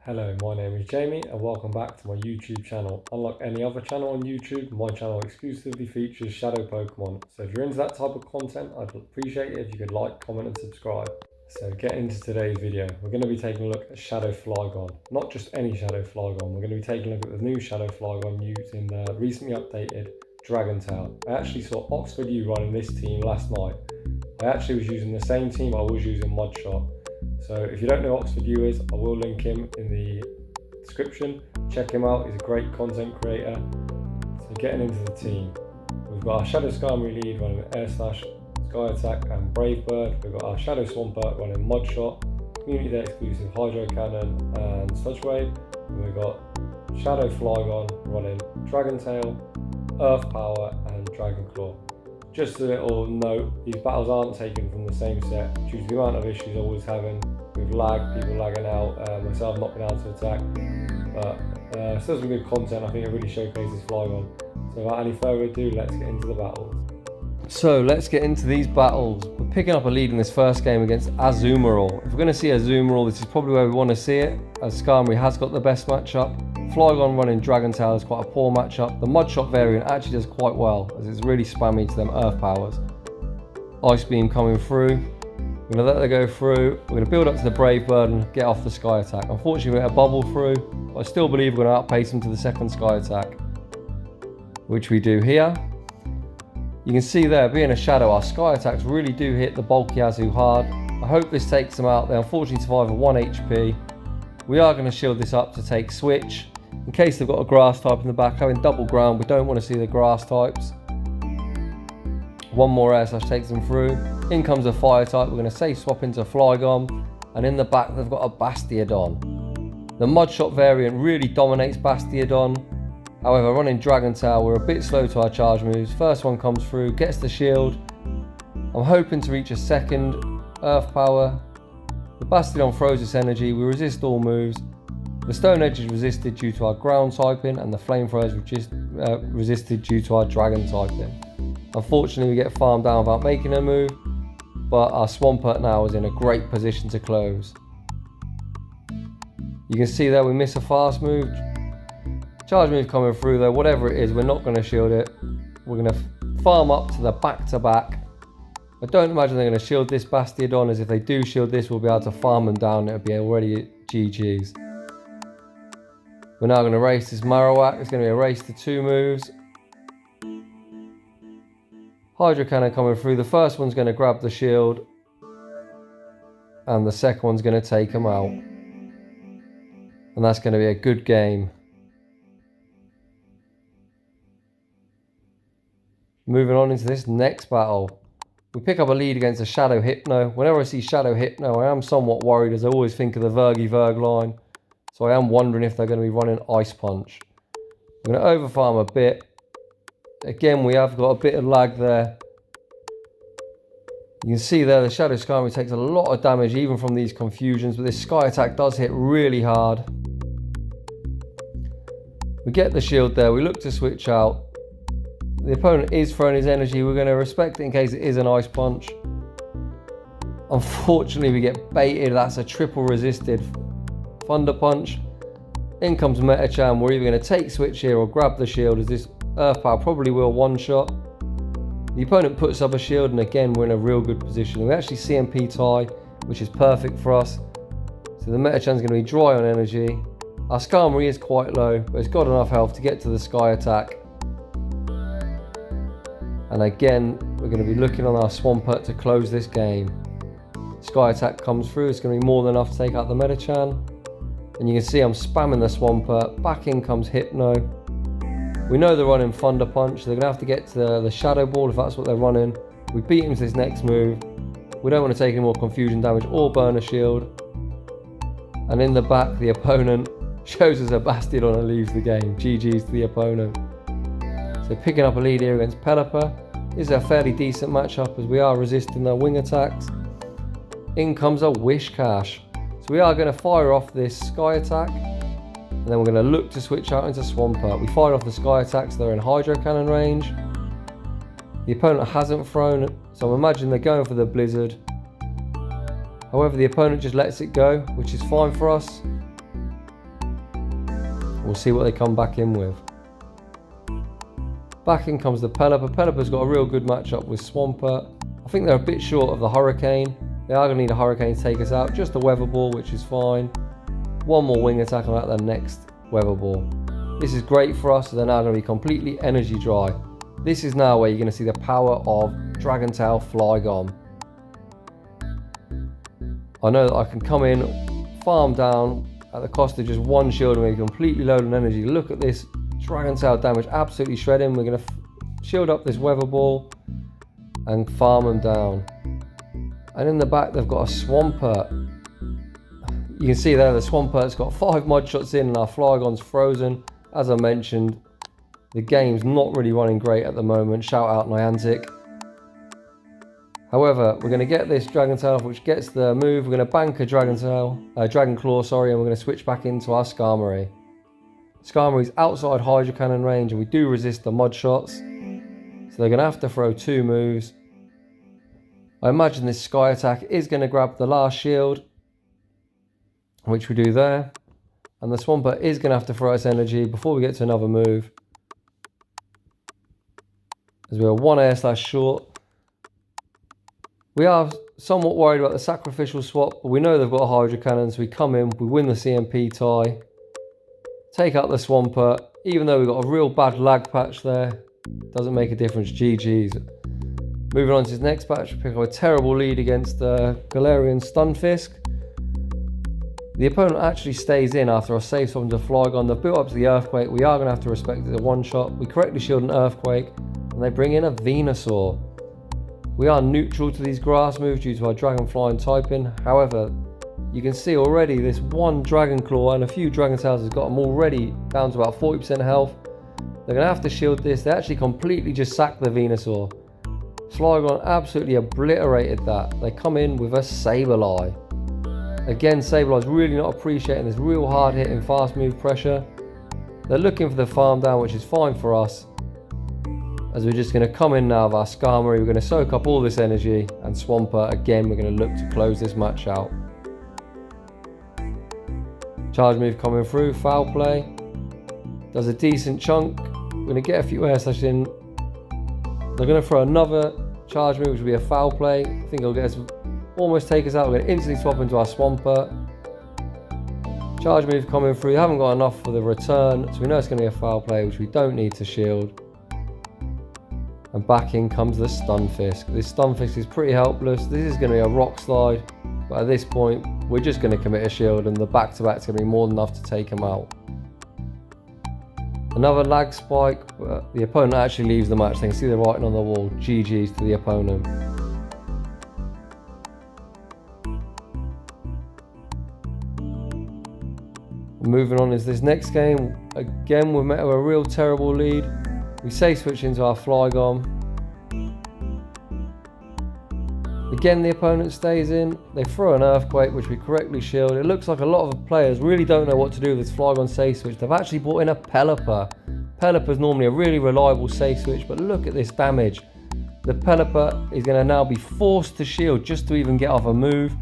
Hello, my name is Jamie and welcome back to my YouTube channel. Unlike any other channel on YouTube, my channel exclusively features Shadow Pokemon. So if you're into that type of content, I'd appreciate it if you could like, comment and subscribe. So getting into today's video, we're going to be taking a look at Shadow Flygon. Not just any Shadow Flygon, we're going to be taking a look at the new Shadow Flygon using the recently updated Dragon Tail. I actually saw Oxfordu running this team last night. I actually was using the same team I was using Mudshot. So if you don't know who Oxfordu is, I will link him in the description. Check him out, he's a great content creator. So getting into the team, we've got our Shadow Skarmory lead running Air Slash, Sky Attack and Brave Bird. We've got our Shadow Swampert running Mudshot, Community Day exclusive Hydro Cannon and Sludge Wave. And we've got Shadow Flygon running Dragon Tail, Earth Power and Dragon Claw. Just a little note, these battles aren't taken from the same set due to the amount of issues I was having with lag, people lagging out, myself not being able to attack. But still some good content. I think it really showcases Flygon. So without any further ado, let's get into the battles. So let's get into these battles. We're picking up a lead in this first game against Azumarill. If we're going to see Azumarill, this is probably where we want to see it, as Skarmory has got the best matchup. Flygon running Dragon Tail is quite a poor matchup. The Mudshot variant actually does quite well, as it's really spammy to them Earth powers. Ice Beam coming through. We're going to let that go through. We're going to build up to the Brave Bird and get off the Sky Attack. Unfortunately, we get a bubble through, but I still believe we're going to outpace him to the second Sky Attack, which we do here. You can see there, being a Shadow, our Sky Attacks really do hit the bulky Azu hard. I hope this takes them out. They unfortunately survive at 1 HP. We are going to shield this up to take Switch. In case they've got a grass type in the back, having double ground, we don't want to see the grass types. One more Air Slash takes them through. In comes a fire type, we're going to safe swap into Flygon. And in the back, they've got a Bastiodon. The Mudshot variant really dominates Bastiodon. However, running Dragon Tail, we're a bit slow to our charge moves. First one comes through, gets the shield. I'm hoping to reach a second Earth Power. The Bastiodon throws its energy, we resist all moves. The Stone Edge is resisted due to our ground typing, and the Flamethrower is resisted due to our dragon typing. Unfortunately, we get farmed down without making a move, but our Swampert now is in a great position to close. You can see there we miss a fast move. Charge move coming through though, whatever it is, we're not going to shield it. We're going to farm up to the back-to-back. I don't imagine they're going to shield this Bastiodon, as if they do shield this, we'll be able to farm them down. It'll be already at GG's. We're now going to race this Marowak. It's going to be a race to 2 moves. Hydro Cannon coming through. The first one's going to grab the shield, and the second one's going to take him out. And that's going to be a good game. Moving on into this next battle. We pick up a lead against a Shadow Hypno. Whenever I see Shadow Hypno, I am somewhat worried, as I always think of the Verg line. So I am wondering if they're going to be running Ice Punch. I'm going to overfarm a bit. Again, we have got a bit of lag there. You can see there the Shadow Skarmory takes a lot of damage even from these confusions, but this Sky Attack does hit really hard. We get the shield there, we look to switch out. The opponent is throwing his energy, we're going to respect it in case it is an Ice Punch. Unfortunately, we get baited, that's a triple resisted Thunder Punch. In comes Metachan. We're either going to take Switch here or grab the shield, as this Earth Power probably will one-shot. The opponent puts up a shield, and again we're in a real good position. We actually CMP tie, which is perfect for us. So the Metachan's going to be dry on energy. Our Skarmory is quite low, but it's got enough health to get to the Sky Attack. And again, we're going to be looking on our Swampert to close this game. Sky Attack comes through, it's going to be more than enough to take out the Metachan. And you can see I'm spamming the Swampert. Back in comes Hypno. We know they're running Thunder Punch, so they're going to have to get to the Shadow Ball if that's what they're running. We beat him to this next move. We don't want to take any more confusion damage or burn a shield. And in the back, the opponent shows us a Bastiodon and leaves the game. GG's to the opponent. So picking up a lead here against Pelipper. This is a fairly decent matchup, as we are resisting their wing attacks. In comes a Wishcash. So we are going to fire off this Sky Attack, and then we're going to look to switch out into Swampert. We fired off the Sky Attacks, they're in Hydro Cannon range. The opponent hasn't thrown, so I'm imagining they're going for the Blizzard. However, the opponent just lets it go, which is fine for us. We'll see what they come back in with. Back in comes the Pelipper. Pelipper's got a real good matchup with Swampert. I think they're a bit short of the Hurricane. They are going to need a Hurricane to take us out. Just a Weather Ball, which is fine. One more Wing Attack on that, the next Weather Ball. This is great for us, so they're now going to be completely energy dry. This is now where you're going to see the power of Dragontail Flygon. I know that I can come in, farm down at the cost of just one shield and we're completely low on energy. Look at this Dragontail damage, absolutely shredding. We're going to shield up this Weather Ball and farm them down. And in the back they've got a Swampert. You can see there the Swampert's got 5 mud shots in and our Flygon's frozen. As I mentioned, the game's not really running great at the moment. Shout out Niantic. However, we're going to get this Dragontail, which gets the move. We're going to bank a Dragon Claw, sorry, and we're going to switch back into our Skarmory. Skarmory's outside Hydro Cannon range, and we do resist the mud shots. So they're going to have to throw 2 moves. I imagine this Sky Attack is going to grab the last shield, which we do there. And the Swampert is going to have to throw its energy before we get to another move, as we are 1 air slash short. We are somewhat worried about the sacrificial swap, but we know they've got a Hydro Cannon, so we come in, we win the CMP tie, take out the Swampert. Even though we've got a real bad lag patch there, doesn't make a difference. GG's. Moving on to his next patch, we pick up a terrible lead against Galarian Stunfisk. The opponent actually stays in after our safe swap into Flygon. They've built up to the Earthquake. We are going to have to respect it, a one-shot. We correctly shield an Earthquake, and they bring in a Venusaur. We are neutral to these grass moves due to our Dragon Flying typing. However, you can see already this one Dragon Claw and a few Dragon Tails has got them already down to about 40% health. They're going to have to shield this. They actually completely just sacked the Venusaur. Flygon absolutely obliterated that. They come in with a Sableye. Again, Sableye's really not appreciating this real hard hitting fast move pressure. They're looking for the farm down, which is fine for us, as we're just going to come in now with our Skarmory. We're going to soak up all this energy, and Swampert again, we're going to look to close this match out. Charge move coming through, foul play. Does a decent chunk. We're going to get a few air slash in. They're going to throw another charge move, which will be a foul play. I think it'll get us, almost take us out. We're going to instantly swap into our Swampert. Charge move coming through. They haven't got enough for the return, so we know it's going to be a foul play, which we don't need to shield. And back in comes the Stunfisk. This Stunfisk is pretty helpless. This is going to be a Rock Slide, but at this point, we're just going to commit a shield, and the back-to-back is going to be more than enough to take him out. Another lag spike, but the opponent actually leaves the match. They can see the writing on the wall. GG's to the opponent. Moving on is this next game. Again, we've met with a real terrible lead. We say switch into our Flygon. Again, the opponent stays in. They throw an Earthquake, which we correctly shield. It looks like a lot of players really don't know what to do with this Flygon safe switch. They've actually brought in a Pelipper. Pelipper's normally a really reliable safe switch, but look at this damage. The Pelipper is going to now be forced to shield just to even get off a move,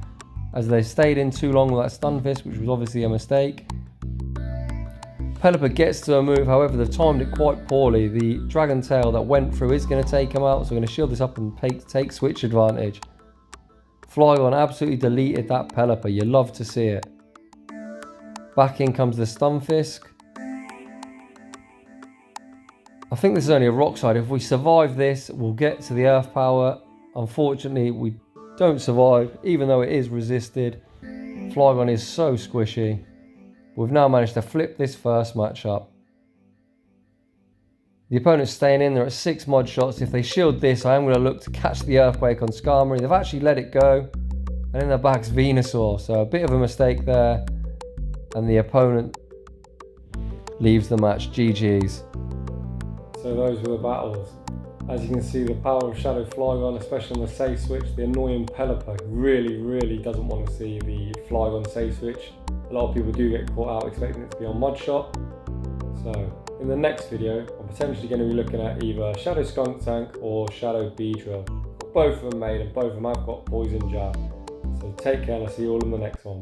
as they stayed in too long with that Stunfisk, which was obviously a mistake. Pelipper gets to a move, however they've timed it quite poorly. The Dragon Tail that went through is going to take him out, so we're going to shield this up and take switch advantage. Flygon absolutely deleted that Pelipper, you love to see it. Back in comes the Stunfisk. I think this is only a Rock Slide. If we survive this, we'll get to the Earth Power. Unfortunately, we don't survive, even though it is resisted. Flygon is so squishy. We've now managed to flip this first matchup. The opponent's staying in. They're at 6 mud shots. If they shield this, I am going to look to catch the Earthquake on Skarmory. They've actually let it go. And in the back's Venusaur. So a bit of a mistake there. And the opponent leaves the match. GG's. So those were the battles. As you can see, the power of Shadow Flygon, especially on the safe switch. The annoying Pelipper really doesn't want to see the Flygon safe switch. A lot of people do get caught out expecting it to be on Mud Shot. So in the next video, I'm potentially going to be looking at either Shadow Skuntank or Shadow Beedrill. Both of them made, and both of them have got Poison Jab. So take care, and I'll see you all in the next one.